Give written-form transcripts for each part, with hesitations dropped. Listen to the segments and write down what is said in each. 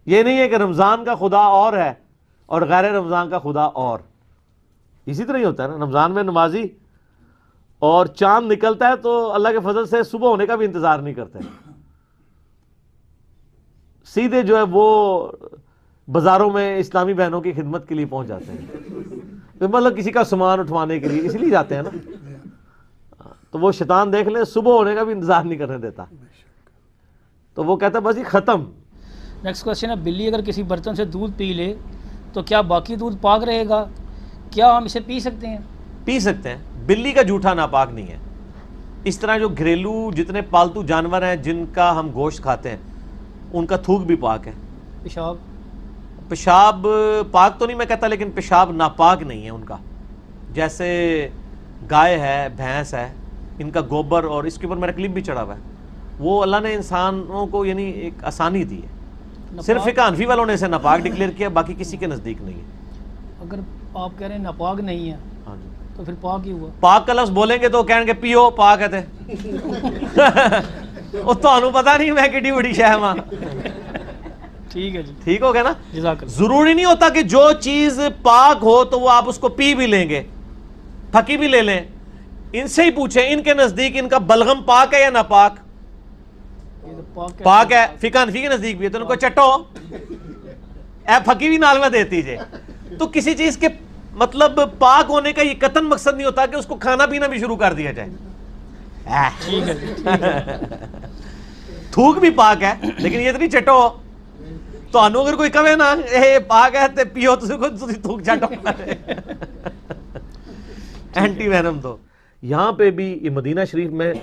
یہ نہیں ہے کہ رمضان کا خدا اور ہے اور غیر رمضان کا خدا اور. اسی طرح ہی ہوتا ہے نا, رمضان میں نمازی اور چاند نکلتا ہے تو اللہ کے فضل سے صبح ہونے کا بھی انتظار نہیں کرتے, سیدھے جو ہے وہ بازاروں میں اسلامی بہنوں کی خدمت کے لیے پہنچ جاتے ہیں, مطلب کسی کا سامان اٹھوانے کے لیے اس لیے جاتے ہیں نا. تو وہ شیطان دیکھ لیں صبح ہونے کا بھی انتظار نہیں کرنے دیتا, تو وہ کہتا ہے بس یہ ختم. نیکسٹ کوشچن ہے, بلی اگر کسی برتن سے دودھ پی لے تو کیا باقی دودھ پاک رہے گا؟ کیا ہم اسے پی سکتے ہیں؟ پی سکتے ہیں, بلی کا جھوٹا ناپاک نہیں ہے. اس طرح جو گھریلو جتنے پالتو جانور ہیں جن کا ہم گوشت کھاتے ہیں ان کا تھوک بھی پاک ہے. پیشاب پاک تو نہیں میں کہتا, لیکن پیشاب ناپاک نہیں ہے ان کا. جیسے گائے ہے, بھینس ہے, ان کا گوبر, اور اس کے اوپر میرا کلپ بھی چڑھا ہوا ہے, وہ اللہ نے انسانوں کو یعنی ایک آسانی دی ہے. صرف فقہ حنفی والوں نے اسے ناپاک ڈکلیئر کیا, باقی کسی کے نزدیک نہیں ہے. اگر آپ کہہ رہے ہیں ناپاک نہیں ہے ہاں جی, تو پھر پاک ہی ہوا. پاک کا لفظ بولیں گے تو کہیں گے پیو پاک ہے وہ تو پتا نہیں میں کڈی بڑی شہ ماں. ٹھیک ہے جی, ٹھیک ہو گیا نا. جزاک اللہ. ضروری نہیں ہوتا کہ جو چیز پاک ہو تو وہ آپ اس کو پی بھی لیں گے, پھکی بھی لے لیں. ان سے ہی پوچھیں ان کے نزدیک ان کا بلغم پاک ہے یا ناپاک؟ پاک ہے. فقہ حنفی کے نزدیک بھی ہے, تو ان کو چٹو اے پھکی بھی نال میں دیتی جے. تو کسی چیز کے مطلب پاک ہونے کا یہ قطعاً مقصد نہیں ہوتا کہ اس کو کھانا پینا بھی شروع کر دیا جائے. تھوک بھی پاک ہے لیکن یہ اتنی چٹو تو اگر کوئی کہے نا اے پاک ہے تے پیو تو تھوک چٹو اینٹی وینم. تو یہاں پہ بھی یہ مدینہ شریف میں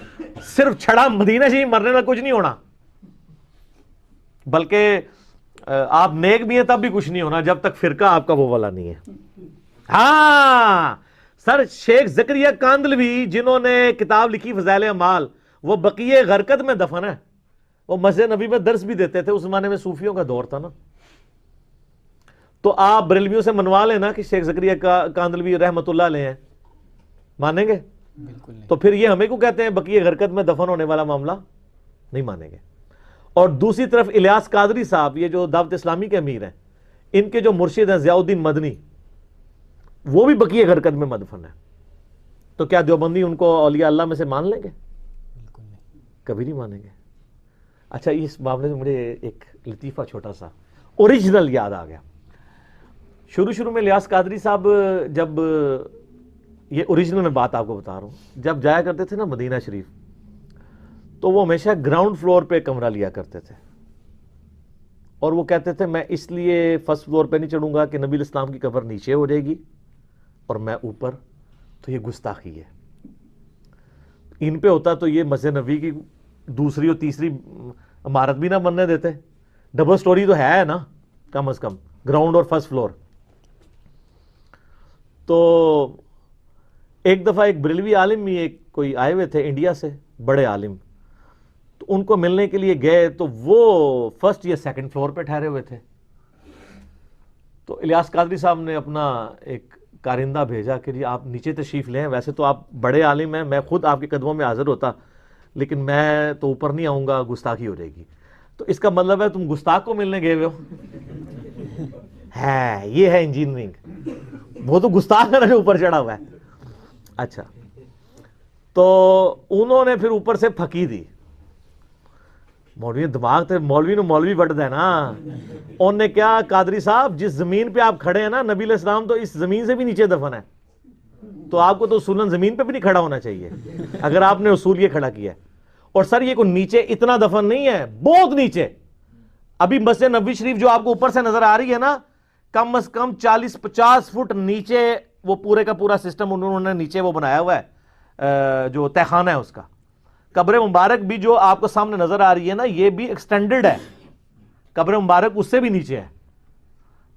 صرف چھڑا مدینہ شریف مرنے میں کچھ نہیں ہونا, بلکہ آپ نیک بھی ہیں تب بھی کچھ نہیں ہونا جب تک فرقہ آپ کا وہ والا نہیں ہے. ہاں سر, شیخ زکریا کاندلوی جنہوں نے کتاب لکھی فضائل اعمال, وہ بقیع غرقد میں دفن ہے. وہ مسجد نبی میں درس بھی دیتے تھے, اس زمانے میں صوفیوں کا دور تھا نا. تو آپ بریلویوں سے منوا لیں نا کہ شیخ زکریا کاندلوی رحمۃ اللہ علیہ ہیں, مانیں گے؟ بالکل نہیں. تو پھر یہ ہمیں کو کہتے ہیں بقیع غرقد میں دفن ہونے والا معاملہ نہیں مانیں گے. اور دوسری طرف الیاس قادری صاحب, یہ جو دعوت اسلامی کے امیر ہیں, ان کے جو مرشد ہیں ضیاء الدین مدنی, وہ بھی بقیع غرقد میں مدفن ہے. تو کیا دیوبندی ان کو اولیاء اللہ میں سے مان لیں گے؟ بالکل نہیں, کبھی نہیں مانیں گے. اچھا, اس معاملے میں مجھے ایک لطیفہ چھوٹا سا اوریجنل یاد آ گیا. شروع میں الیاس قادری صاحب, جب یہ اوریجنل میں بات آپ کو بتا رہا ہوں, جب جایا کرتے تھے نا مدینہ شریف, تو وہ ہمیشہ گراؤنڈ فلور پہ کمرہ لیا کرتے تھے. اور وہ کہتے تھے میں اس لیے فرسٹ فلور پہ نہیں چڑھوں گا کہ نبی الاسلام کی قبر نیچے ہو جائے گی اور میں اوپر, تو یہ گستاخی ہے. ان پہ ہوتا تو یہ مسجد نبوی کی دوسری اور تیسری عمارت بھی نہ بننے دیتے. ڈبل سٹوری تو ہے نا کم از کم, گراؤنڈ اور فرسٹ فلور. تو ایک دفعہ ایک بریلوی عالم بھی ایک کوئی آئے ہوئے تھے انڈیا سے, بڑے عالم, تو ان کو ملنے کے لیے گئے, تو وہ فرسٹ یا سیکنڈ فلور پہ ٹھہرے ہوئے تھے. تو الیاس قادری صاحب نے اپنا ایک کارندہ بھیجا کہ جی آپ نیچے تشریف لیں, ویسے تو آپ بڑے عالم ہیں, میں خود آپ کے قدموں میں حاضر ہوتا, لیکن میں تو اوپر نہیں آؤں گا, گستاخی ہو جائے گی. تو اس کا مطلب ہے تم گستاخ کو ملنے گئے ہوئے ہو. ہے یہ ہے انجینئرنگ, وہ تو گستاخ ہے اوپر چڑھا ہوا ہے. اچھا, تو انہوں نے پھر اوپر سے پھکی دی. مولوی دماغ تے مولوی نو مولوی بڑھ دے نا. انہوں نے کیا, قادری صاحب جس زمین پہ آپ کھڑے ہیں نا, نبی علیہ السلام تو اس زمین سے بھی نیچے دفن ہے, تو آپ کو تو اصولاً زمین پہ بھی نہیں کھڑا ہونا چاہیے اگر آپ نے اصول یہ کھڑا کیا ہے. اور سر یہ کوئی نیچے اتنا دفن نہیں ہے, بہت نیچے. ابھی مسجد نبوی شریف جو آپ کو اوپر سے نظر آ رہی ہے نا, کم از کم 40-50 فٹ نیچے وہ پورے کا پورا سسٹم انہوں نے نیچے وہ بنایا ہوا ہے, جو تہخانہ ہے اس کا. قبر مبارک بھی جو آپ کو سامنے نظر آ رہی ہے نا, یہ بھی ایکسٹینڈڈ ہے. قبر مبارک اس سے بھی نیچے ہے.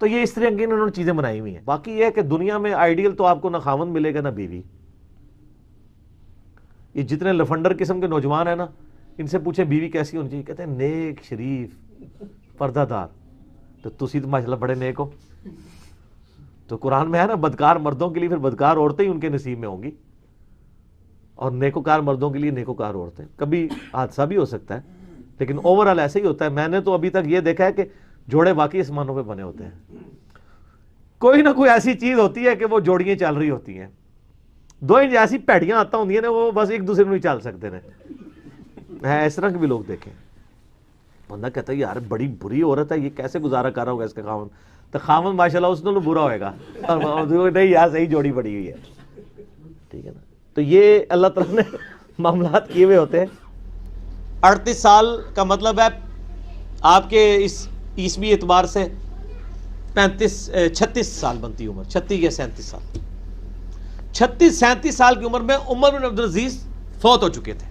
تو یہ اس طرح کی انہوں نے چیزیں بنائی ہوئی ہیں. باقی یہ ہے کہ دنیا میں آئیڈیل تو آپ کو نہ خاوند ملے گا نہ بیوی. یہ جتنے لفنڈر قسم کے نوجوان ہیں نا, ان سے پوچھے بیوی کیسی ہونی چاہیے, کہتے ہیں نیک, شریف, پردہ دار. تو تسی تو ماشاءاللہ بڑے نیک ہو. تو قرآن میں ہے نا, بدکار مردوں کے لیے پھر بدکار عورتیں ہی ان کے نصیب میں ہوں گی, اور نیکوکار مردوں کے لیے نیکوکار عورتیں. کبھی حادثہ بھی ہو سکتا ہے لیکن اوورآل ایسے ہی ہوتا ہے. میں نے تو ابھی تک یہ دیکھا ہے کہ جوڑے واقعی آسمانوں پہ بنے ہوتے ہیں. کوئی نہ کوئی ایسی چیز ہوتی ہے کہ وہ جوڑیاں چل رہی ہوتی ہیں. دو انج ایسی پیڑیاں آتا ہوں نا وہ بس ایک دوسرے میں نہیں چل سکتے ہیں. اس طرح کے بھی لوگ دیکھیں. بندہ کہتا ہے یار بڑی بری عورت ہے, یہ کیسے گزارا کر رہا ہوگا اس کا خاوند. تو خاوند ماشاءاللہ اس نے برا ہوئے گا, نہیں یار صحیح جوڑی پڑی ہوئی ہے. ٹھیک ہے نا. تو یہ اللہ تعالیٰ نے معاملات کیے ہوئے ہوتے ہیں. 38 سال کا مطلب ہے آپ کے اس عیسوی اعتبار سے 36 سال بنتی عمر, 36 یا 37 سال. 36-37 سال کی عمر میں عمر بن عبدالعزیز فوت ہو چکے تھے.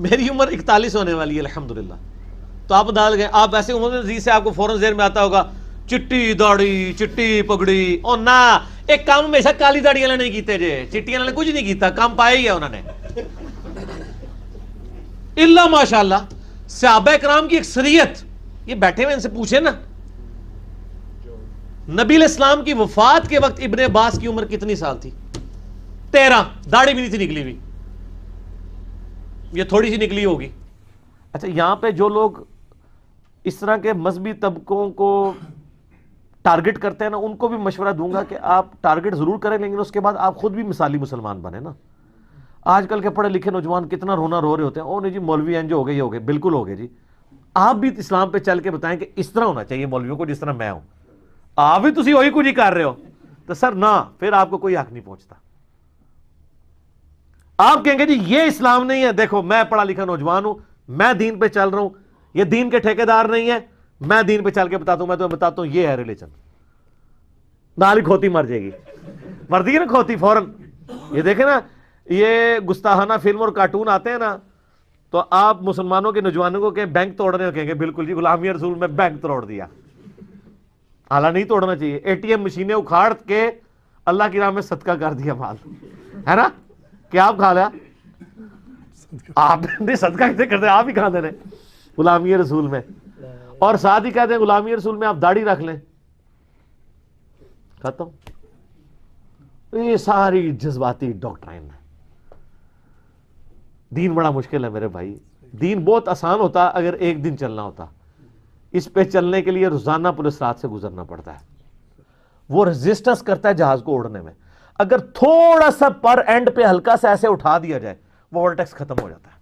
میری عمر 41 ہونے والی ہے الحمدللہ. تو آپ ڈال گئے, آپ ایسے عمر بن عبدالعزیز سے آپ کو فوراً ذہن میں آتا ہوگا چٹی داڑھی چٹی پگڑی, اور نہ ایک کام ہمیشہ کالی داڑھی والے نہیں کیتے جے, چٹی والے کچھ نہیں کیتا, کام پایا ہی ہے انہوں نے. اللہ ماشاءاللہ صحابہ کرام کی اکثریت, یہ بیٹھے ہوئے ان سے پوچھیں نا نبی علیہ السلام کی وفات کے وقت ابن عباس کی عمر کتنی سال تھی؟ 13. داڑھی بھی نہیں تھی نکلی ہوئی, یہ تھوڑی سی نکلی ہوگی. اچھا یہاں پہ جو لوگ اس طرح کے مذہبی طبقوں کو ٹارگٹ کرتے ہیں نا, ان کو بھی مشورہ دوں گا کہ آپ ٹارگٹ ضرور کریں, لیکن اس کے بعد آپ خود بھی مثالی مسلمان بنے نا. آج کل کے پڑھے لکھے نوجوان کتنا رونا رو رہے ہوتے ہیں, او نہیں جی مولوی ہیں جو ہو گئے, یہ ہو گئے. بالکل ہو گئے جی. آپ بھی اسلام پہ چل کے بتائیں کہ اس طرح ہونا چاہیے مولویوں کو جس طرح میں ہوں. آپ بھی تسی وہی کچھ ہی کر رہے ہو تو سر نہ, پھر آپ کو کوئی حق نہیں پہنچتا. آپ کہیں گے جی یہ اسلام نہیں ہے, دیکھو میں پڑھا لکھا نوجوان ہوں, میں دین پہ چل رہا ہوں, یہ دین کے ٹھیکیدار نہیں ہے, میں دین پہ چل کے بتاتا ہوں, میں تمہیں بتاتا ہوں یہ ہے ریلیجن. نال ہی کھوتی مر جائے گی, مر دی نا کھوتی فوراً. یہ دیکھیں نا یہ گستاخانہ فلم اور کارٹون آتے ہیں نا, تو آپ مسلمانوں کے نوجوانوں کو کہ بینک توڑ رہے ہو, کہیں گے بالکل جی غلامی رسول میں بینک توڑ دیا. حالانکہ نہیں توڑنا چاہیے. اے ٹی ایم مشینیں اکھاڑ کے اللہ کی راہ میں صدقہ کر دیا مال, ہے نا. کیا آپ کھا لیا, آپ نے صدقہ کیسے کرتے, آپ ہی کھا دے رہے غلامی رسول میں. اور ساتھ ہی کہتے ہیں غلامی رسول میں آپ داڑھی رکھ لیں, ختم. یہ ساری جذباتی ڈاکٹرائن ہے. دین بڑا مشکل ہے میرے بھائی. دین بہت آسان ہوتا اگر ایک دن چلنا ہوتا. اس پہ چلنے کے لیے روزانہ پولیس رات سے گزرنا پڑتا ہے. وہ ریزسٹنس کرتا ہے جہاز کو اڑنے میں. اگر تھوڑا سا پر اینڈ پہ ہلکا سا ایسے اٹھا دیا جائے, وہ وولٹیکس ختم ہو جاتا ہے.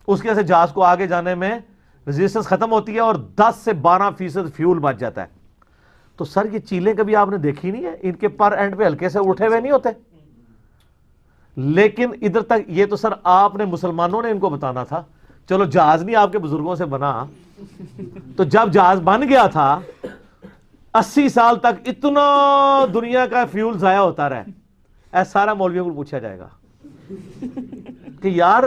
اس کی وجہ سے جہاز کو آگے جانے میں ریزسٹنس ختم ہوتی ہے اور 10 سے 12% فیول بچ جاتا ہے. تو سر یہ چیلیں کبھی آپ نے دیکھی نہیں ہے, ان کے پر اینڈ پہ ہلکے سے اٹھے ہوئے نہیں ہوتے. لیکن ادھر تک یہ تو سر آپ نے مسلمانوں نے ان کو بتانا تھا. چلو جہاز نہیں آپ کے بزرگوں سے بنا, تو جب جہاز بن گیا تھا 80 سال تک اتنا دنیا کا فیول ضائع ہوتا رہا. ایسا سارا مولویوں کو پوچھا جائے گا کہ یار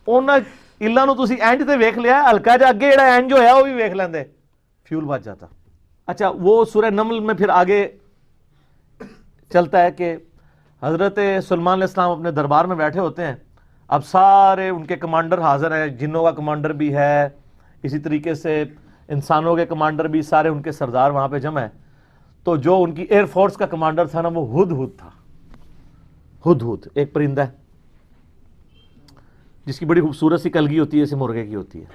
اللہ نو تسی اینڈ تے ویکھ لیا, ہلکا جا اگے جڑا اینڈ جو ہے وہ بھی ویکھ لیندے, فیول بچ جاتا. اچھا وہ سورہ نمل میں پھر آگے چلتا ہے کہ حضرت سلمان علیہ السلام اپنے دربار میں بیٹھے ہوتے ہیں. اب سارے ان کے کمانڈر حاضر ہیں, جنوں کا کمانڈر بھی ہے, اسی طریقے سے انسانوں کے کمانڈر بھی, سارے ان کے سردار وہاں پہ جمع ہیں. تو جو ان کی ایئر فورس کا کمانڈر تھا نا, وہ ہدہد تھا. ہدہد ایک پرندہ ہے جس کی بڑی خوبصورت سی کلگی ہوتی ہے, جیسے مرغے کی ہوتی ہے,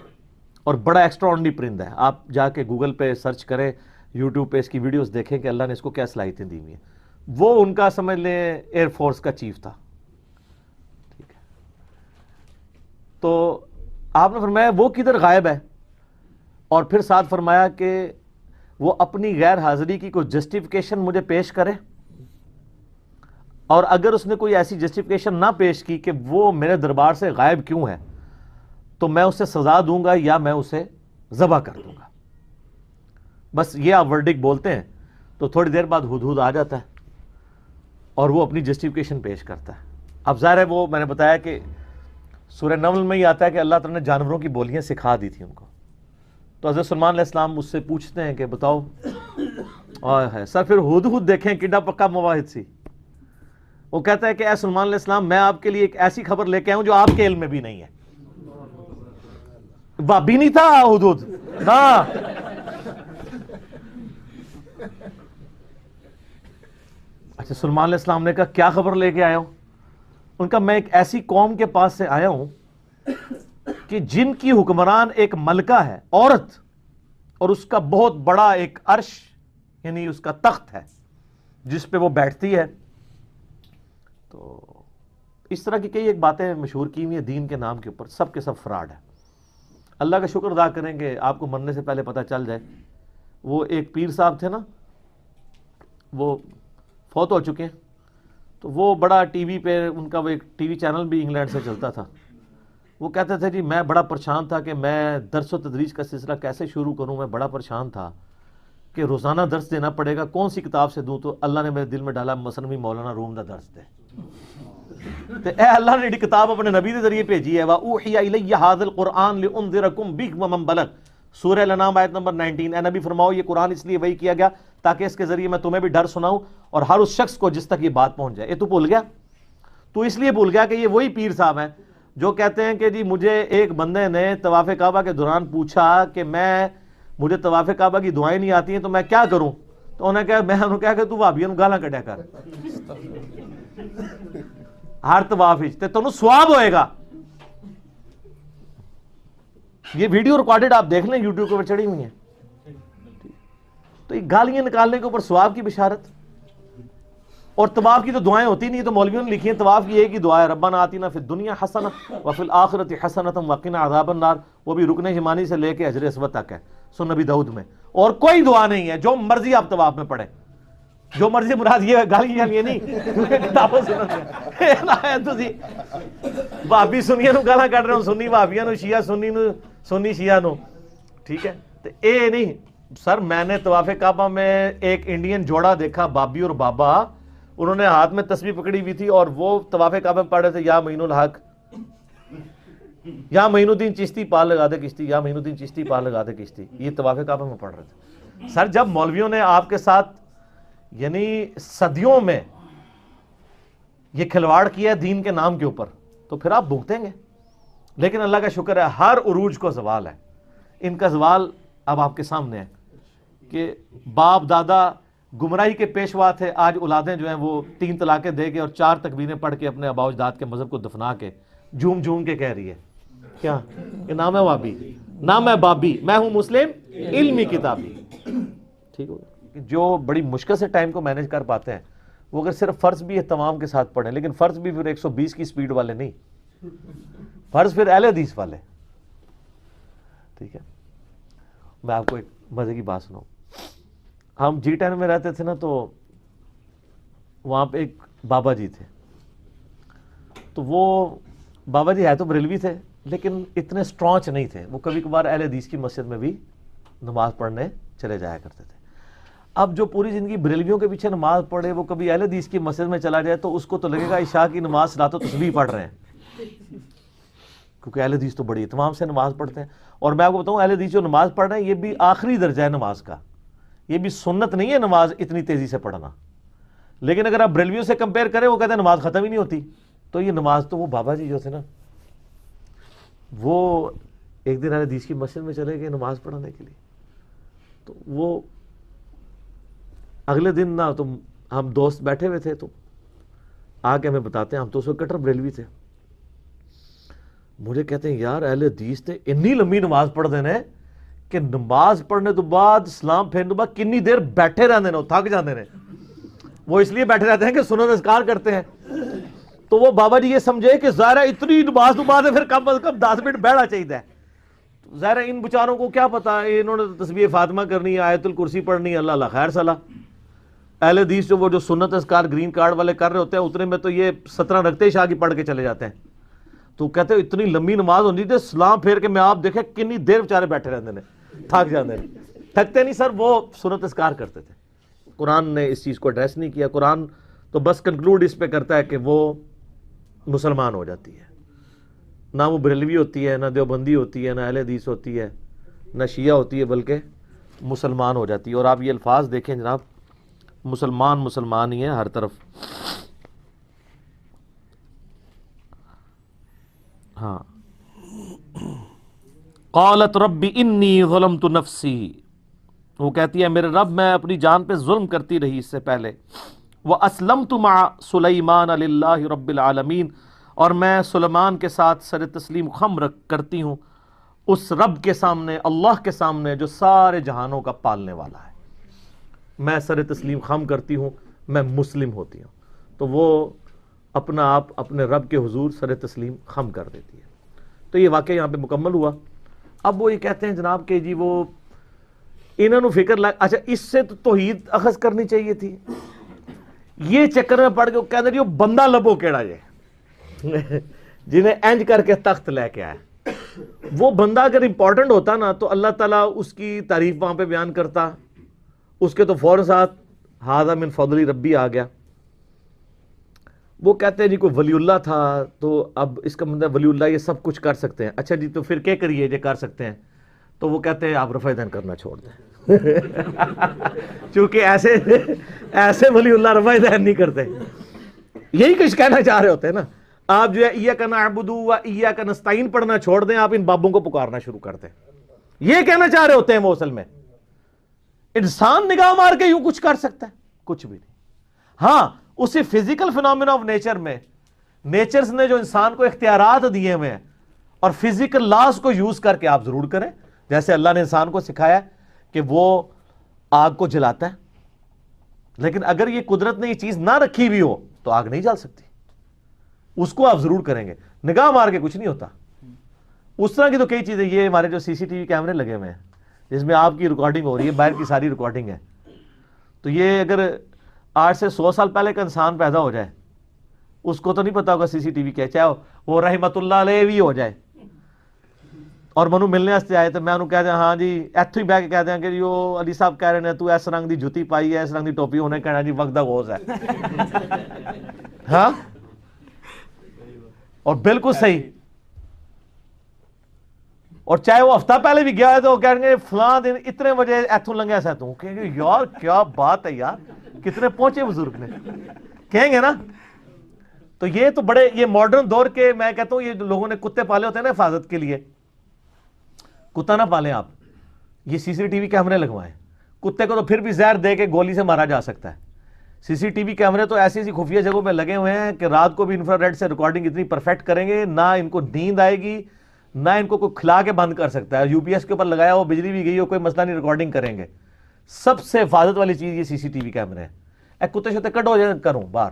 اور بڑا ایکسٹرا آرڈنری پرندہ ہے. آپ جا کے گوگل پہ سرچ کریں, یوٹیوب پہ اس کی ویڈیوز دیکھیں کہ اللہ نے اس کو کیا صلاحیتیں دی ہوئی ہیں. وہ ان کا سمجھ لیں ایئر فورس کا چیف تھا. ٹھیک ہے, تو آپ نے فرمایا وہ کدھر غائب ہے, اور پھر ساتھ فرمایا کہ وہ اپنی غیر حاضری کی کوئی جسٹیفیکیشن مجھے پیش کرے, اور اگر اس نے کوئی ایسی جسٹیفیکیشن نہ پیش کی کہ وہ میرے دربار سے غائب کیوں ہے, تو میں اسے سزا دوں گا یا میں اسے ذبح کر دوں گا. بس یہ آپ ورڈک بولتے ہیں تو تھوڑی دیر بعد ہدہد آ جاتا ہے اور وہ اپنی جسٹیفیکیشن پیش کرتا ہے. اب ظاہر ہے وہ میں نے بتایا کہ سورہ نمل میں ہی آتا ہے کہ اللہ تعالیٰ نے جانوروں کی بولیاں سکھا دی تھی ان کو. تو حضرت سلمان علیہ السلام مجھ سے پوچھتے ہیں کہ بتاؤ سر پھر ہدہد دیکھیں کڈا پکا مواحد سی. وہ کہتا ہے کہ اے سلمان علیہ السلام, میں آپ کے لیے ایک ایسی خبر لے کے آؤں جو آپ کے علم میں بھی نہیں ہے. بابی نہیں تھا ہدہد نا. اچھا سلمان علیہ السلام نے کہا کیا خبر لے کے آیا ہوں؟ ان کا میں ایک ایسی قوم کے پاس سے آیا ہوں کہ جن کی حکمران ایک ملکہ ہے, عورت, اور اس کا بہت بڑا ایک عرش یعنی اس کا تخت ہے جس پہ وہ بیٹھتی ہے. تو اس طرح کی کئی ایک باتیں مشہور کی ہوئی ہیں دین کے نام کے اوپر، سب کے سب فراڈ ہے. اللہ کا شکر ادا کریں کہ آپ کو مرنے سے پہلے پتہ چل جائے. وہ ایک پیر صاحب تھے نا، وہ فوت ہو چکے ہیں، تو وہ بڑا ٹی وی پہ ان کا وہ ایک ٹی وی چینل بھی انگلینڈ سے چلتا تھا. وہ کہتے تھے جی میں بڑا پریشان تھا کہ میں درس و تدریس کا سلسلہ کیسے شروع کروں. میں بڑا پریشان تھا کہ روزانہ درس دینا پڑے گا، کون سی کتاب سے دوں. تو اللہ نے میرے دل میں ڈالا مثنوی مولانا روم دا درس دے. تو اے اللہ نے کتاب اپنے نبی کے ذریعے بھیجی ہے. وَأُوحِيَ إِلَيَّ هَذَا الْقُرْآنُ لِأُنذِرَكُم بِهِ وَمَن بَلَغَ. سورہ الانعام آیت نمبر 19. اے نبی فرماؤ یہ قرآن اس لیے وحی کیا گیا تاکہ اس کے ذریعے میں تمہیں بھی ڈر سناؤں اور ہر اس شخص کو جس تک یہ بات پہنچ جائے. تو بھول گیا، تو اس لیے بھول گیا کہ یہ وہی پیر صاحب ہیں جو کہتے ہیں کہ جی مجھے ایک بندے نے طواف کعبہ کے دوران پوچھا کہ مجھے طواف کعبہ کی دعائیں نہیں آتی ہیں تو میں کیا کروں. تو انہوں نے کہا میں انہوں کہا کہ تو وہابیوں نوں گالاں کڈیا کر ہر طواف وچ تے تانوں ثواب ہوئے گا. یہ ویڈیو ریکارڈڈ آپ دیکھ لیں یوٹیوب کے اوپر چڑھی ہوئی ہیں. تو یہ گالیاں نکالنے کے اوپر ثواب کی بشارت. اور طواف کی تو دعائیں ہوتی نہیں، تو مولویوں نے لکھی ہیں طواف کی ایک ہی دعا ہے ربنا آتنا فی الدنیا حسنہ وفی الآخرۃ حسنۃ وقنا عذاب النار. وہ بھی رکن یمانی سے لے کے حجر اسود تک ہے سنن نبی داؤد میں. اور کوئی دعا نہیں ہے، جو مرضی آپ طواف میں پڑھیں، جو مرضی. مراد یہ گالیاں نہیں کتابوں سے بھابی سنیاں نو گالاں کڈ رہے ہو، سنی بھابیاں نو، شیعہ سنی نو، سنی شیعہ نو. ٹھیک ہے، تو اے نہیں سر. میں نے طواف کعبہ میں ایک انڈین جوڑا دیکھا، بابی اور بابا. انہوں نے ہاتھ میں تسبیح پکڑی ہوئی تھی اور وہ طواف کعبہ میں پڑھ رہے تھے یا معین الحق یا معین الدین چشتی پار لگا دے کشتی، یا معین الدین چشتی پار لگا دے کشتی. یہ طواف کعبہ میں پڑھ رہے تھے. سر جب مولویوں نے آپ کے ساتھ یعنی صدیوں میں یہ کھلواڑ کیا ہے دین کے نام کے اوپر، تو پھر آپ بھگتیں گے. لیکن اللہ کا شکر ہے ہر عروج کو زوال ہے. ان کا زوال اب آپ کے سامنے ہے کہ باپ دادا گمراہی کے پیشوا تھے، آج اولادیں جو ہیں وہ 3 طلاقیں دے کے اور 4 تکبیریں پڑھ کے اپنے آباء و اجداد کے مذہب کو دفنا کے جھوم جھوم کے کہہ رہی ہے کیا کہ نام ہے وابی، نام ہے بابی، میں ہوں مسلم علمی کتابی. ٹھیک ہو گیا. جو بڑی مشکل سے ٹائم کو مینج کر پاتے ہیں وہ اگر صرف فرض بھی اہتمام کے ساتھ پڑھیں، لیکن فرض بھی پھر 120 کی سپیڈ والے نہیں، فرض پھر اہل حدیث والے. ٹھیک ہے. میں آپ کو ایک مزے کی بات سناؤں. ہم G10 میں رہتے تھے نا، تو وہاں پہ ایک بابا جی تھے. تو وہ بابا جی ہے تو بریلوی تھے لیکن اتنے سٹرانچ نہیں تھے. وہ کبھی کبھار اہل حدیث کی مسجد میں بھی نماز پڑھنے چلے جایا کرتے تھے. اب جو پوری زندگی بریلویوں کے پیچھے نماز پڑھے وہ کبھی اہل حدیث کی مسجد میں چلا جائے تو اس کو تو لگے گا عشاء کی نماز صلاۃ و تسبیح پڑھ رہے ہیں، کیونکہ اہل حدیث تو بڑی اہتمام سے نماز پڑھتے ہیں. اور میں آپ کو بتاؤں اہل حدیث جو نماز پڑھ رہے ہیں یہ بھی آخری درجہ ہے نماز کا، یہ بھی سنت نہیں ہے نماز اتنی تیزی سے پڑھنا. لیکن اگر آپ بریلویوں سے کمپیئر کریں وہ کہتے ہیں نماز ختم ہی نہیں ہوتی. تو یہ نماز تو وہ بابا جی جو تھے نا، وہ ایک دن اہل حدیث کی مسجد میں چلے گئے نماز پڑھانے کے لیے. تو وہ اگلے دن نا تو ہم دوست بیٹھے ہوئے تھے، تو آ کے ہمیں بتاتے ہیں، ہم تو اس وقت کٹر بریلوی تھے. مجھے کہتے ہیں یار اہل حدیث تے اتنی لمبی نماز پڑھ دینے کہ نماز پڑھنے تو بعد سلام پھیرنے تو بعد کنی دیر بیٹھے رہنے نے، تھک جاتے ہیں. وہ اس لیے بیٹھے رہتے ہیں کہ سنت اذکار کرتے ہیں. تو وہ بابا جی یہ سمجھے کہ ظاہر ہے اتنی نماز تو بعد ہے پھر کم از کم 10 منٹ بیٹھنا چاہیے. ظاہر ہے ان بچاروں کو کیا پتا، انہوں نے تسبیح فاطمہ کرنی ہے، آیت الکرسی پڑھنی ہے، اللہ اللہ خیر صلاح. اہل حدیث جو سنت اذکار گرین کارڈ والے کر رہے ہوتے ہیں اتنے میں تو یہ 17 رکعتیں عشاء کی پڑھ کے چلے جاتے ہیں. تو کہتے ہیں اتنی لمبی نماز ہونی تھی، سلام پھیر کے میں آپ دیکھیں کنی دیر بیچارے بیٹھے رہتے ہیں، تھک جاتے ہیں. تھکتے نہیں سر، وہ سنت اذکار کرتے تھے. قرآن نے اس چیز کو ایڈریس نہیں کیا. قرآن تو بس کنکلوڈ اس پہ کرتا ہے کہ وہ مسلمان ہو جاتی ہے. نہ وہ بریلوی ہوتی ہے، نہ دیوبندی ہوتی ہے، نہ اہل حدیث ہوتی ہے، نہ شیعہ ہوتی ہے، بلکہ مسلمان ہو جاتی ہے. اور آپ یہ الفاظ دیکھیں جناب، مسلمان ہی ہے ہر طرف. ہاں، قالت رب انی ظلمت نفسی، وہ کہتی ہے میرے رب میں اپنی جان پہ ظلم کرتی رہی اس سے پہلے. وَأَسْلَمْتُ مَعَ سُلَيْمَانَ لِلَّهِ رَبِّ الْعَالَمِينَ، اور میں سلیمان کے ساتھ سر تسلیم خم کرتی ہوں. اس رب کے سامنے، اللہ کے سامنے جو سارے جہانوں کا پالنے والا ہے، میں سر تسلیم خم کرتی ہوں، میں مسلم ہوتی ہوں، تو وہ اپنا آپ اپنے رب کے حضور سر تسلیم خم کر دیتی ہے۔ تو یہ واقعہ یہاں پہ مکمل ہوا۔ اب وہ یہ کہتے ہیں جناب کہ جی وہ انہوں نے فکر اچھا اس سے تو توحید اخذ کرنی چاہیے تھی، یہ چکر میں پڑ کے وہ کہتے ہیں وہ بندہ لبو کیڑا یہ جنہیں انج کر کے تخت لے کے آئے، وہ بندہ اگر امپورٹنٹ ہوتا نا تو اللہ تعالیٰ اس کی تعریف وہاں پہ بیان کرتا، اس کے تو فوراً ساتھ ھذا من فضل ربی آ گیا۔ وہ کہتے ہیں جی کوئی ولی اللہ تھا تو اب اس کا مطلب ولی اللہ یہ سب کچھ کر سکتے ہیں، اچھا جی تو پھر کیا کریے جو کر سکتے ہیں؟ تو وہ کہتے ہیں آپ رفع دین کرنا چھوڑ دیں چونکہ ایسے ولی اللہ رفع دین نہیں کرتے، یہی کچھ کہنا چاہ رہے ہوتے ہیں نا۔ آپ جو ہے ایاک نعبد و ایاک نستعین پڑھنا چھوڑ دیں، آپ ان بابوں کو پکارنا شروع کر دیں، یہ کہنا چاہ رہے ہوتے ہیں وہ اصل میں۔ انسان نگاہ مار کے یوں کچھ کر سکتا ہے؟ کچھ بھی نہیں۔ ہاں اسی فزیکل فینومینا آف نیچر میں نیچرز نے جو انسان کو اختیارات دیے ہوئے ہیں اور فزیکل لاز کو یوز کر کے آپ ضرور کریں، جیسے اللہ نے انسان کو سکھایا کہ وہ آگ کو جلاتا ہے، لیکن اگر یہ قدرت نے یہ چیز نہ رکھی ہوئی ہو تو آگ نہیں جل سکتی، اس کو آپ ضرور کریں گے۔ نگاہ مار کے کچھ نہیں ہوتا۔ اس طرح کی تو کئی چیزیں، یہ ہمارے جو سی سی ٹی وی کیمرے لگے ہوئے ہیں جس میں آپ کی ریکارڈنگ ہو رہی ہے، باہر کی ساری ریکارڈنگ ہے، تو یہ اگر 8 سے 100 سال پہلے کا انسان پیدا ہو جائے اس کو تو نہیں پتا ہوگا سی سی ٹی وی کیا، چاہے وہ رحمت اللہ علیہ بھی ہو جائے اور منو ملنے واسطے آئے تو میں انہوں کہہ دیا ہاں جی ایتھو ہی بہ کے کہہ دیا کہ جو علی صاحب کہہ رہے ہیں تو اس رنگ دی جوتی پائی ہے، اس رنگ دی ٹوپی، انہیں کہنا جی وقت دا غوث ہے ہاں، اور بالکل صحیح۔ اور چاہے وہ ہفتہ پہلے بھی گیا ہے تو وہ کہیں گے فلاں دن اتنے بجے ایتھوں لنگیا سا تو کہیں گے یار کیا بات ہے یار، کتنے پہنچے بزرگ نے، کہیں گے نا۔ تو یہ تو بڑے یہ ماڈرن دور کے، میں کہتا ہوں یہ لوگوں نے کتے پالے ہوتے ہیں نا حفاظت کے لیے، کتا نہ پالیں آپ، یہ سی سی ٹی وی کیمرے لگوائیں۔ کتے کو تو پھر بھی زہر دے کے گولی سے مارا جا سکتا ہے، سی سی ٹی وی کیمرے تو ایسی ایسی خفیہ جگہوں پہ لگے ہوئے ہیں کہ رات کو بھی انفرا ریڈ سے ریکارڈنگ اتنی پرفیکٹ کریں گے، نہ ان کو نیند آئے گی، نہ ان کو کوئی کھلا کے بند کر سکتا ہے۔ یو پی ایس کے اوپر لگایا ہو، بجلی بھی گئی ہو، کوئی مسئلہ نہیں، ریکارڈنگ کریں گے۔ سب سے حفاظت والی چیز یہ سی سی ٹی وی کیمرے ہیں۔ اے کتے شتے کٹ ہو جائے کروں باہر،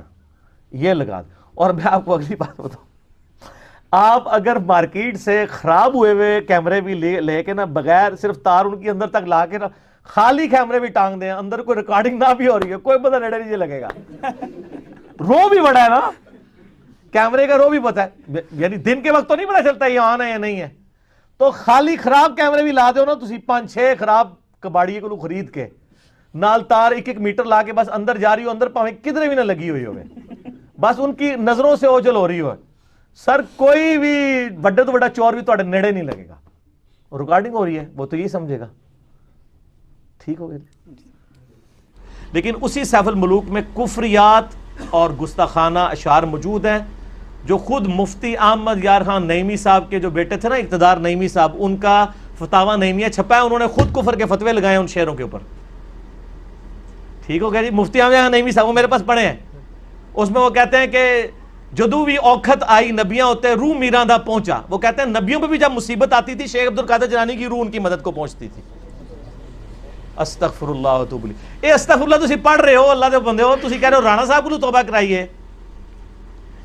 یہ لگا دیں۔ اور میں آپ کو اگلی بات بتاؤں، آپ اگر مارکیٹ سے خراب ہوئے ہوئے کیمرے بھی لے کے نا، بغیر صرف تار ان کی اندر تک لا کے نا، خالی کیمرے بھی ٹانگ دیں، اندر کوئی ریکارڈنگ نہ بھی ہو رہی ہے، کوئی پتہ نیڑے نہیں لگے گا۔ رو بھی بڑا ہے نا کیمرے کا، رو بھی پتہ ہے، یعنی دن کے وقت تو نہیں پتہ چلتا یہ آن ہے یا نہیں ہے، تو خالی خراب کیمرے بھی لا دو نا، تسی 5-6 خراب کباڑیے کو خرید کے نال تار 1-1 میٹر لا کے بس اندر جا رہی ہو، اندر پاویں کدھر بھی نہ لگی ہوئی ہوئے، بس ان کی نظروں سے اوجل ہو رہی ہو، سر کوئی بھی بڑے تو بڑا چور بھی تھوڑے نیڑے نہیں لگے گا، ریکارڈنگ ہو رہی ہے وہ تو یہی سمجھے گا، ٹھیک ہو گیا۔ لیکن اسی سیف الملوک میں کفریات اور گستاخانہ اشعار موجود ہیں جو خود مفتی احمد یار خان نعیمی صاحب کے جو بیٹے تھے نا اقتدار نعیمی صاحب، ان کا فتاوی نعیمیہ چھپا ہے، انہوں نے خود کفر کے فتوے لگائے ان شعروں کے اوپر، ٹھیک ہو گیا جی۔ مفتی احمد یار خان نعیمی صاحب وہ میرے پاس پڑھے ہیں، اس میں وہ کہتے ہیں کہ جدو بھی اوکھت آئی نبیاں ہوتے روح میراں دا پہنچا، وہ کہتے ہیں نبیوں پہ بھی جب مصیبت آتی تھی شیخ عبدالقادر جیلانی کی روح ان کی مدد کو پہنچتی تھی۔ استغفر اللہ و اتوب الیہ، اے استغفر اللہ تسی پڑھ رہے ہو، اللہ دے بندے ہو، تسی کہہ رہے ہو رانا صاحب کو توبہ کرائیے،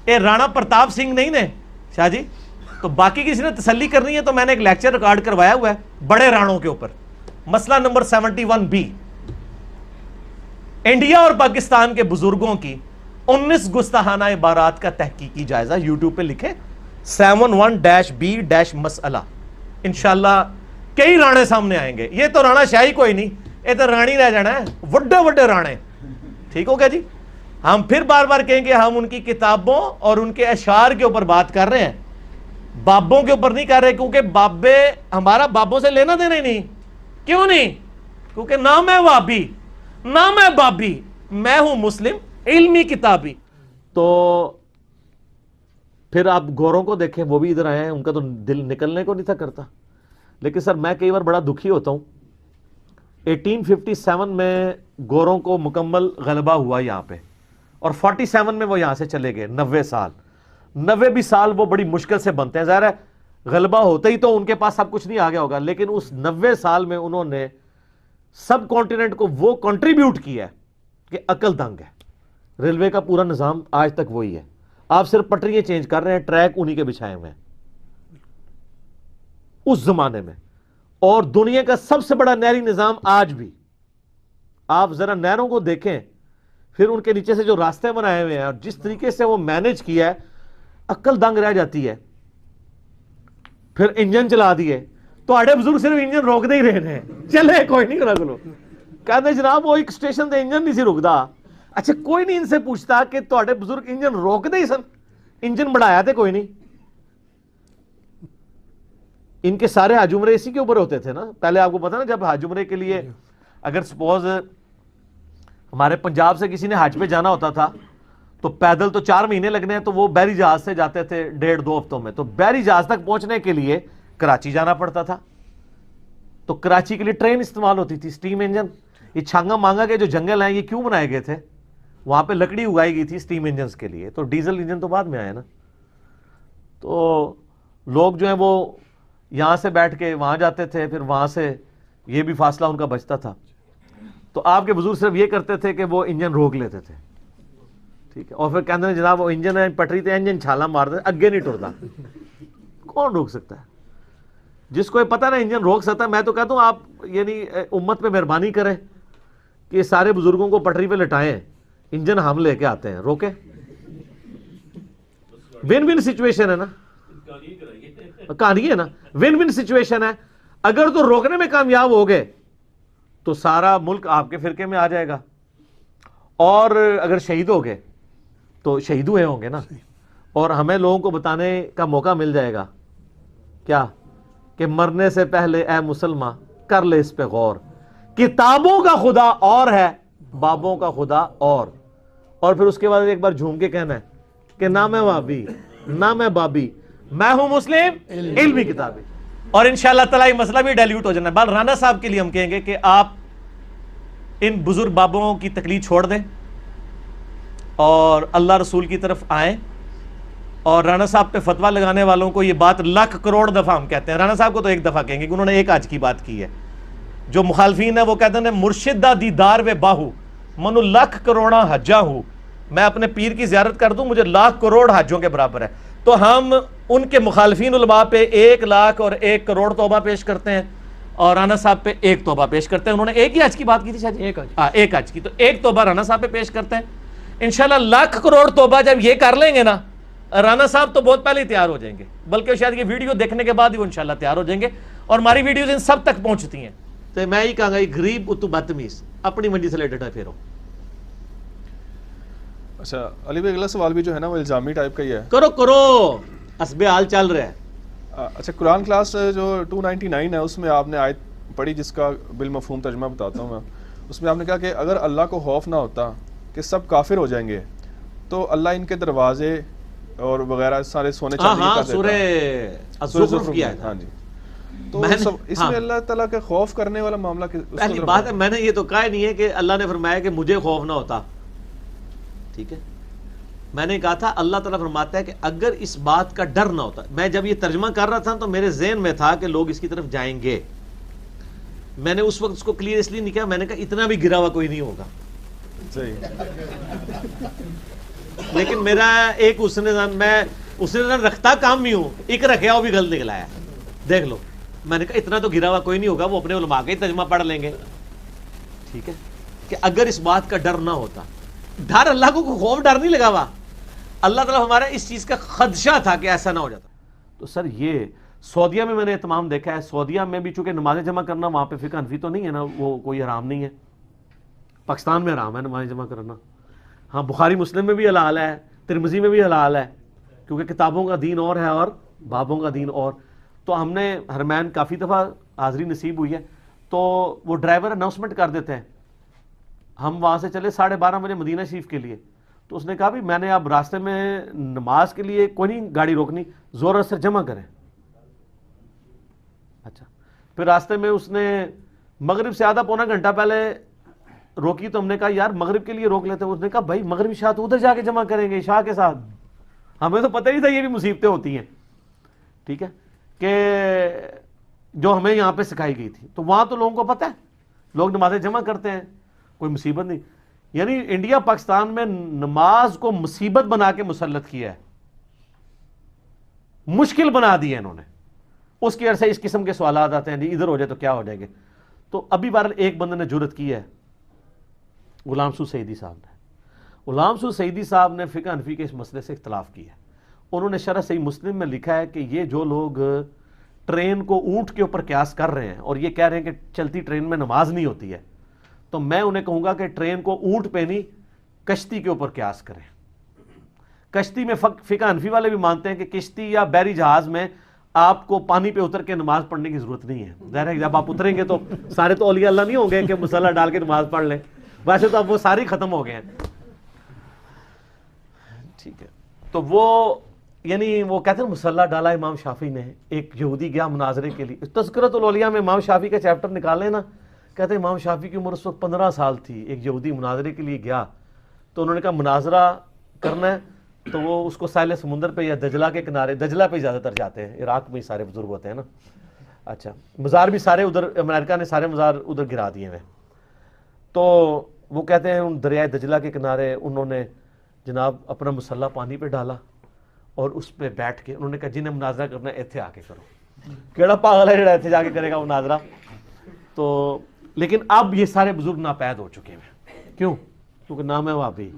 اے رانا پرتاپ سنگھ نہیں نے شاہ جی، تو باقی کسی نے تسلی کرنی ہے تو میں نے ایک لیکچر ریکارڈ کروایا ہوا ہے بڑے رانوں کے اوپر، مسئلہ نمبر 71B، انڈیا اور پاکستان کے بزرگوں کی 19 گستاخانہ عبارات کا تحقیقی جائزہ، یوٹیوب پہ لکھے 71-B- مسئلہ، انشاءاللہ کئی رانے سامنے آئیں گے۔ یہ تو رانا شاہی کوئی نہیں، یہ تو رانی رہ جانا ہے، وڈے وڈے رانے، ٹھیک ہو گیا جی۔ ہم پھر بار بار کہیں گے ہم ان کی کتابوں اور ان کے اشعار کے اوپر بات کر رہے ہیں، بابوں کے اوپر نہیں کر رہے، کیونکہ بابے ہمارا بابوں سے لینا دینا ہی نہیں۔ کیوں نہیں؟ کیونکہ نہ میں وابی نہ میں بابی، میں ہوں مسلم علمی کتابی۔ تو پھر آپ گوروں کو دیکھیں، وہ بھی ادھر آئے ہیں، ان کا تو دل نکلنے کو نہیں تھا کرتا۔ لیکن سر میں کئی بار بڑا دکھی ہوتا ہوں، 1857 میں گوروں کو مکمل غلبہ ہوا یہاں پہ، اور 47 میں وہ یہاں سے چلے گئے، 90 سال وہ بڑی مشکل سے بنتے ہیں۔ ظاہر ہے غلبہ ہوتا ہی تو ان کے پاس سب کچھ نہیں آ گیا ہوگا، لیکن اس 90 سال میں انہوں نے سب کانٹیننٹ کو وہ کنٹریبیوٹ کیا ہے کہ عقل دنگ ہے۔ ریلوے کا پورا نظام آج تک وہی ہے، آپ صرف پٹریاں چینج کر رہے ہیں، ٹریک انہی کے بچھائے ہوئے ہیں اس زمانے میں۔ اور دنیا کا سب سے بڑا نہری نظام آج بھی، آپ ذرا نہروں کو دیکھیں، پھر ان کے نیچے سے جو راستے بنائے ہوئے ہیں اور جس طریقے سے وہ مینج کیا ہے، عقل دنگ رہ جاتی ہے۔ پھر انجن چلا دیے تو آڑے بزرگ صرف انجن روک دے ہی رہے ہیں، چلے کوئی نہیں رکھ لو، کہتے جناب وہ ایک سٹیشن تے انجن نہیں سی رکدا۔ اچھا کوئی نہیں ان سے پوچھتا کہ تواڈے بزرگ انجن روک دے ہی سن، انجن بڑھایا تے کوئی نہیں۔ ان کے سارے حج عمرے اسی کے اوپر ہوتے تھے نا، پہلے آپ کو پتا نا جب حج عمرے کے لیے اگر سپوز ہمارے پنجاب سے کسی نے حج پہ جانا ہوتا تھا تو پیدل تو 4 مہینے لگنے ہیں، تو وہ بحری جہاز سے جاتے تھے 1.5-2 ہفتوں میں، تو بحری جہاز تک پہنچنے کے لیے کراچی جانا پڑتا تھا، تو کراچی کے لیے ٹرین استعمال ہوتی تھی، سٹیم انجن۔ یہ چھانگا مانگا کے جو جنگل ہیں یہ کیوں بنائے گئے تھے؟ وہاں پہ لکڑی اگائی گئی تھی سٹیم انجنز کے لیے، تو ڈیزل انجن تو بعد میں آیا نا۔ تو لوگ جو ہیں وہ یہاں سے بیٹھ کے وہاں جاتے تھے، پھر وہاں سے یہ بھی فاصلہ ان کا بچتا تھا، تو آپ کے بزرگ صرف یہ کرتے تھے کہ وہ انجن روک لیتے تھے، ٹھیک ہے، اور پھر کہتے ہیں جناب وہ انجن ہے پٹری تے انجن چھالا مار دے اگے نہیں ٹرتا۔ کون روک سکتا ہے؟ جس کو یہ پتہ نا انجن روک سکتا ہے، میں تو کہتا ہوں آپ یعنی امت پہ مہربانی کریں کہ سارے بزرگوں کو پٹری پہ لٹائیں، انجن ہم لے کے آتے ہیں، روکے۔ ون ون سچویشن ہے نا، کہانی ہے نا، ون ون سچویشن ہے۔ اگر تو روکنے میں کامیاب ہو گئے تو سارا ملک آپ کے فرقے میں آ جائے گا، اور اگر شہید ہو گئے تو شہید ہوئے ہوں گے نا، اور ہمیں لوگوں کو بتانے کا موقع مل جائے گا کیا کہ مرنے سے پہلے اے مسلمان کر لے اس پہ غور، کتابوں کا خدا اور ہے، بابوں کا خدا اور پھر اس کے بعد ایک بار جھوم کے کہنا ہے کہ نہ میں وابی نہ میں بابی، میں ہوں مسلم علمی کتابی۔ اور انشاءاللہ تعالی یہ مسئلہ بھی ڈیلیوٹ ہو جانا ہے۔ بال رانا صاحب کے لیے ہم کہیں گے کہ آپ ان بزرگ بابوں کی تقلید چھوڑ دیں اور اللہ رسول کی طرف آئیں، اور رانا صاحب پہ فتویٰ لگانے والوں کو یہ بات 1,00,000 کروڑ دفعہ ہم کہتے ہیں، رانا صاحب کو تو ایک دفعہ کہیں گے کہ انہوں نے ایک آج کی بات کی ہے۔ جو مخالفین ہیں وہ کہتے ہیں مرشد دا دیدار و باہو منو 1,00,000 کروڑا حجا ہوں، میں اپنے پیر کی زیارت کر دوں مجھے 1,00,000 کروڑ حجوں کے برابر ہے۔ تو ہم ان کے مخالفین علماء پہ 1,00,000 اور 1 کروڑ توبہ پیش کرتے ہیں، اور رانا صاحب پہ 1 توبہ پیش کرتے ہیں۔ انہوں نے ایک ہی حج کی بات کی تھی شاید، ایک حج کی، تو 1 توبہ رانا صاحب پہ پیش کرتے ہیں۔ انشاءاللہ 1,00,000 کروڑ توبہ جب یہ کر لیں گے نا، رانا صاحب تو بہت پہلے ہی تیار ہو جائیں گے، بلکہ شاید یہ ویڈیو دیکھنے کے بعد ہی وہ انشاءاللہ تیار ہو جائیں گے، اور ہماری ویڈیوز ان سب تک پہنچتی ہیں۔ تو میں ہی کہوں گا یہ غریب تو بدتمیز اپنی منڈی سے لیٹڈ ہے پھرو۔ اچھا علی بھائی اگلا سوال بھی جو ہے نا وہ الزامی ٹائپ کا ہی ہے، کرو حسب حال چل رہا ہے۔ اچھا قرآن کلاس جو 299 ہے اس میں آپ نے آیت پڑھی جس کا بالمفہوم ترجمہ بتاتا ہوں میں، اس میں آپ نے کہا کہ اگر اللہ کو خوف نہ ہوتا کہ سب کافر ہو جائیں گے تو اللہ ان کے دروازے اور وغیرہ سارے سونے چاندی کا دیتا۔ سورہ الزخرف کی آیت، ہاں جی، تو اس میں اللہ تعالیٰ کے خوف کرنے والا معاملہ پہلی بات ہے میں نے یہ تو کہا نہیں ہے کہ اللہ نے فرمایا کہ مجھے خوف نہ ہوتا، ٹھیک ہے، میں نے کہا تھا اللہ تعالیٰ فرماتا ہے کہ اگر اس بات کا ڈر نہ ہوتا، میں جب یہ ترجمہ کر رہا تھا تو میرے ذہن میں تھا کہ لوگ اس کی طرف جائیں گے، میں نے اس وقت اس کو کلیئر اس لیے نہیں کیا، میں نے کہا اتنا بھی گرا ہوا کوئی نہیں ہوگا، لیکن میرا ایک حسن زن، میں حسن زن رکھتا کام بھی ہوں، ایک رکھیا وہ بھی غلط نکلا ہے، دیکھ لو، میں نے کہا اتنا تو گرا ہوا کوئی نہیں ہوگا، وہ اپنے علماء کا ہی ترجمہ پڑھ لیں گے، ٹھیک ہے، کہ اگر اس بات کا ڈر نہ ہوتا، ڈر اللہ کو کوئی خوف ڈر نہیں لگا ہوا، اللہ تعالیٰ ہمارا اس چیز کا خدشہ تھا کہ ایسا نہ ہو جاتا۔ تو سر یہ سعودیہ میں نے اہتمام دیکھا ہے، سعودیہ میں بھی چونکہ نمازیں جمع کرنا وہاں پہ فقہ حنفی تو نہیں ہے نا، وہ کوئی حرام نہیں ہے، پاکستان میں حرام ہے نمازیں جمع کرنا، ہاں بخاری مسلم میں بھی حلال ہے، ترمذی میں بھی حلال ہے، کیونکہ کتابوں کا دین اور ہے اور بابوں کا دین اور۔ تو ہم نے حرمین کافی دفعہ حاضری نصیب ہوئی ہے، تو وہ ڈرائیور اناؤنسمنٹ کر دیتے ہیں، ہم وہاں سے چلے 12:30 بجے مدینہ شریف کے لیے، تو اس نے کہا بھی میں نے اب راستے میں نماز کے لیے کوئی نہیں گاڑی روکنی، زور اثر جمع کریں۔ اچھا پھر راستے میں اس نے مغرب سے آدھا پونا گھنٹہ پہلے روکی، تو ہم نے کہا یار مغرب کے لیے روک لیتے ہیں، اس نے کہا بھائی مغرب عشاء تو ادھر جا کے جمع کریں گے عشاء کے ساتھ، ہمیں تو پتہ ہی تھا یہ بھی مصیبتیں ہوتی ہیں، ٹھیک ہے، کہ جو ہمیں یہاں پہ سکھائی گئی تھی. تو وہاں تو لوگوں کو پتہ ہے, لوگ نمازیں جمع کرتے ہیں, کوئی مصیبت نہیں. یعنی انڈیا پاکستان میں نماز کو مصیبت بنا کے مسلط کیا ہے, مشکل بنا دی ہے انہوں نے. اس کی وجہ سے اس قسم کے سوالات آتے ہیں, جی ادھر ہو جائے تو کیا ہو جائیں گے. تو ابھی بہرحال ایک بندے نے جرت کی ہے, غلام سعود سعیدی صاحب نے. غلام سعود سعیدی صاحب نے فقہ حنفی کے اس مسئلے سے اختلاف کیا ہے. انہوں نے شرح صحیح مسلم میں لکھا ہے کہ یہ جو لوگ ٹرین کو اونٹ کے اوپر قیاس کر رہے ہیں اور یہ کہہ رہے ہیں کہ چلتی ٹرین میں نماز نہیں ہوتی ہے, تو میں انہیں کہوں گا کہ ٹرین کو اونٹ پہ نہیں کشتی کے اوپر قیاس کریں. کشتی میں فقہ حنفی والے بھی مانتے ہیں کہ کشتی یا بحری جہاز میں آپ کو پانی پہ اتر کے نماز پڑھنے کی ضرورت نہیں ہے. ظاہر ہے جب آپ اتریں گے تو سارے تو اولیاء اللہ نہیں ہوں گے کہ مصلی ڈال کے نماز پڑھ لیں, ویسے تو اب وہ سارے ختم ہو گئے ہیں. ٹھیک ہے, تو وہ یعنی وہ کہتے ہیں مصلی ڈالا امام شافعی نے. ایک یہودی گیا مناظرے کے لیے, تذکرۃ الاولیاء میں امام شافعی کا چیپٹر نکالیں نا, کہتے ہیں امام شافعی کی عمر اس وقت 15 سال تھی. ایک یہودی مناظرے کے لیے گیا, تو انہوں نے کہا مناظرہ کرنا ہے, تو وہ اس کو ساحل سمندر پہ یا دجلہ کے کنارے, دجلہ پہ زیادہ تر جاتے ہیں, عراق میں ہی سارے بزرگ ہوتے ہیں نا. اچھا, مزار بھی سارے ادھر, امریکہ نے سارے مزار ادھر گرا دیے ہیں. تو وہ کہتے ہیں ان دریائے دجلہ کے کنارے انہوں نے جناب اپنا مصلی پانی پہ ڈالا اور اس پہ بیٹھ کے انہوں نے کہا جنہیں مناظرہ کرنا ہے ایتھے آ کے کرو. کیڑا پاگل ہے جڑا ایتھے جا کے کرے گا مناظرہ. تو لیکن اب یہ سارے بزرگ ناپید ہو چکے ہیں. کیوں؟ کیونکہ نام ہے وابی,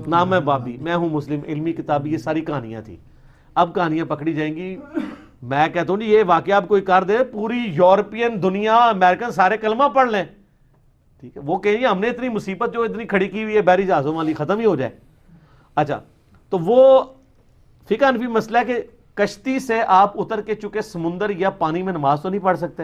نام ہے بابی, میں ہوں مسلم, علمی کتابی, یہ ساری کہانیاں تھیں. اب کہانیاں پکڑی جائیں گی. میں کہتا ہوں یہ واقعہ آپ کوئی کر دے, پوری یورپین دنیا, امریکن سارے کلمہ پڑھ لیں, ٹھیک ہے, وہ کہیں گے ہم نے اتنی مصیبت جو اتنی کھڑی کی ہوئی ہے بحری جہازوں والی ختم ہی ہو جائے. اچھا, تو وہ فقہ حنفی مسئلہ ہے کہ کشتی سے آپ اتر کے چکے سمندر یا پانی میں نماز تو نہیں پڑھ سکتے,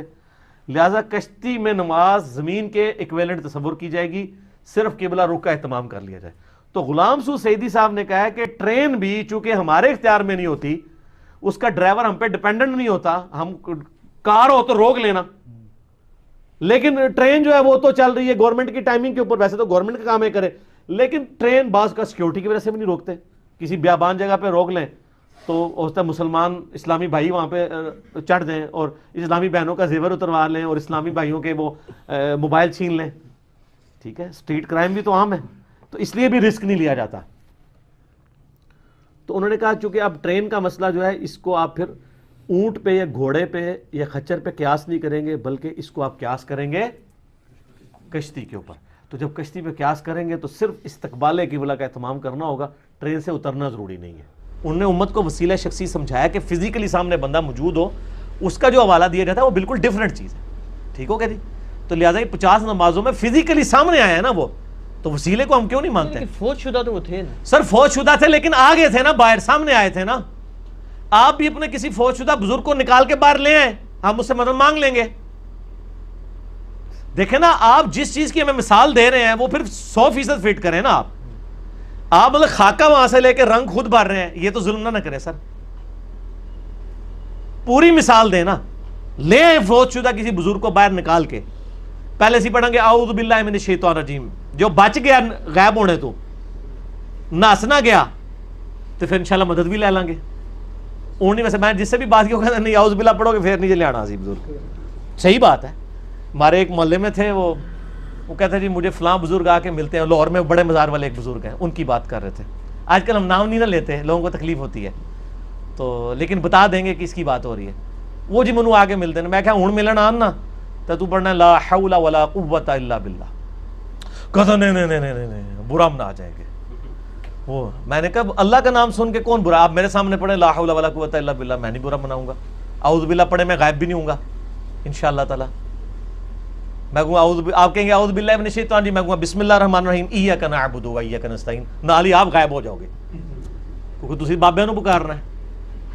لہٰذا کشتی میں نماز زمین کے ایکویلنٹ تصور کی جائے گی, صرف قبلہ رخ کا اہتمام کر لیا جائے. تو غلام سعود سعیدی صاحب نے کہا ہے کہ ٹرین بھی چونکہ ہمارے اختیار میں نہیں ہوتی, اس کا ڈرائیور ہم پہ ڈیپینڈنٹ نہیں ہوتا, ہم کار ہو تو روک لینا, لیکن ٹرین جو ہے وہ تو چل رہی ہے گورنمنٹ کی ٹائمنگ کے اوپر. ویسے تو گورنمنٹ کا کام ہے کرے, لیکن ٹرین بعض کا سیکیورٹی کی وجہ سے بھی نہیں روکتے. کسی بیابان جگہ پہ روک لیں تو ہوتا ہے مسلمان اسلامی بھائی وہاں پہ چڑھ دیں اور اسلامی بہنوں کا زیور اتروا لیں اور اسلامی بھائیوں کے وہ موبائل چھین لیں. ٹھیک ہے, اسٹریٹ کرائم بھی تو عام ہے, تو اس لیے بھی رسک نہیں لیا جاتا. تو انہوں نے کہا چونکہ اب ٹرین کا مسئلہ جو ہے اس کو آپ پھر اونٹ پہ یا گھوڑے پہ یا خچر پہ قیاس نہیں کریں گے, بلکہ اس کو آپ قیاس کریں گے کشتی کے اوپر. تو جب کشتی پہ قیاس کریں گے تو صرف استقبال قبلہ کا اہتمام کرنا ہوگا, ٹرین سے اترنا ضروری نہیں ہے. انہوں نے امت کو وسیلہ شخصی سمجھایا کہ فزیکلی سامنے بندہ موجود ہو, اس کا جو حوالہ دیا جاتا ہے وہ بالکل ڈیفرنٹ چیز ہے. ٹھیک ہو گیا جی. تو لہٰذا یہ 50 نمازوں میں فزیکلی سامنے آیا ہے نا وہ, تو وسیلے کو ہم کیوں نہیں مانتے؟ فوج شدہ تو وہ تھے نا سر, فوج شدہ تھے لیکن آ گئے تھے نا, باہر سامنے آئے تھے نا. آپ بھی اپنے کسی فوج شدہ بزرگ کو نکال کے باہر لے آئے, ہم اس سے مدد مانگ لیں گے. دیکھیں نا, آپ جس چیز کی ہمیں مثال دے رہے ہیں وہ پھر 100% فٹ کریں نا. آپ مطلب خاکہ وہاں سے لے کے رنگ خود بھر رہے ہیں, یہ تو ظلم نہ کریں سر. پوری مثال دیں نا, لے آئے فوج شدہ کسی بزرگ کو باہر نکال کے, پہلے سے پڑھیں گے اعوذ باللہ من الشیطان الرجیم, جو بچ گیا غائب ہونے تو نس نہ گیا تو پھر انشاءاللہ مدد بھی لے لیں گے. نہیں ویسے میں جس سے بھی بات کی وہ کہتا نہیں اعوذ باللہ پڑھو گے پھر نہیں لے آنا سی بزرگ. صحیح بات ہے. ہمارے ایک محلے میں تھے, وہ کہتے ہیں جی مجھے فلاں بزرگ آ کے ملتے ہیں, لاہور میں بڑے مزار والے ایک بزرگ ہیں, ان کی بات کر رہے تھے. آج کل ہم نام نہیں نہ لیتے, لوگوں کو تکلیف ہوتی ہے, تو لیکن بتا دیں گے کہ اس کی بات ہو رہی ہے. وہ جی منو آ کے ملتے ہیں, میں کہا ہوں ملن آن نا تو پڑھنا لا حول ولا قوت الا باللہ. کہتا نہیں برا نہ آ جائے گے. وہ میں نے کہا اللہ کا نام سن کے کون برا, آپ میرے سامنے پڑھیں لا حول ولا قوت الا باللہ, میں نہیں برا مناؤں گا. اعوذ باللہ پڑھے میں غائب بھی نہیں ہوں گا انشاءاللہ تعالی. میں کہوں آپ کہیں گے اعوذ باللہ من الشیطان جی, میں کہوں بسم اللہ الرحمن الرحیم ایاک نعبد و ایاک نستعین, نال ہی آپ غائب ہو جاؤ گے, کیونکہ تسی بابے نو پکارنا ہے.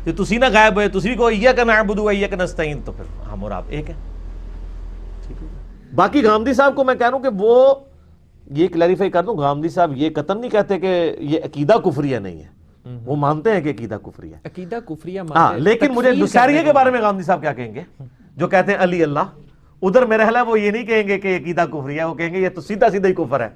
جی تسی نہ غائب ہوئے, تسی کو ایاک نعبد و ایاک نستعین, تو پھر ہم اور آپ ایک ہیں. باقی غامدی صاحب کو میں کہہ رہا ہوں کہ وہ یہ کلیریفائی کر دوں, غامدی صاحب یہ قطعاً نہیں کہتے کہ یہ عقیدہ کفریہ نہیں ہے, وہ مانتے ہیں کہ عقیدہ کفریہ ہے, عقیدہ کفریہ ہاں, لیکن مجھے نصیریہ کے بارے میں غامدی صاحب کیا کہیں گے, جو کہتے ہیں علی اللہ, ادھر میرا خیال ہے وہ یہ نہیں کہیں گے کہ عقیدہ کفریہ ہے, وہ کہیں گے یہ تو سیدھا سیدھا ہی کفر ہے.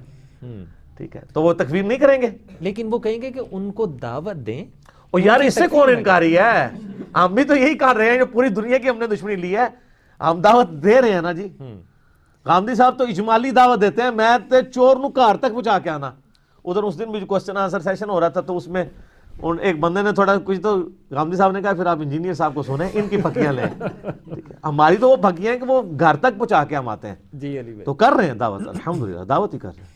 ٹھیک ہے, تو وہ تکفیر نہیں کریں گے, لیکن وہ کہیں گے کہ ان کو دعوت دیں, اور یار اس سے کون انکاری ہے؟ ہم بھی تو یہی کر رہے ہیں جو پوری دنیا کی ہم نے دشمنی لی ہے، ہم دعوت دے رہے ہیں نا جی. غامدی صاحب تو اجمالی دعوت دیتے ہیں، میں تے چور نو گھر تک پہنچا کے آنا. ادھر اس دن بھی کوسچن آنسر سیشن ہو رہا تھا تو اس میں ایک بندے نے تھوڑا کچھ تو غامدی صاحب نے کہا پھر آپ انجینئر صاحب کو سنیں، ان کی پھکیاں لیں. ہماری تو وہ پھکیاں ہیں کہ وہ گھر تک پہنچا کے ہم آتے ہیں. جی علی بھائی تو کر رہے ہیں دعوت، الحمدللہ دعوت ہی کر رہے ہیں.